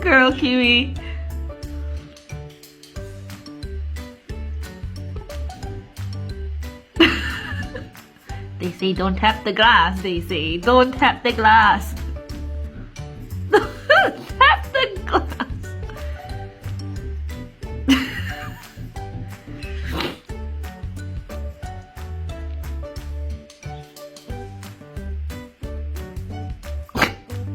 girl, Kiwi. They say don't tap the glass. They say don't tap the glass. Tap the glass.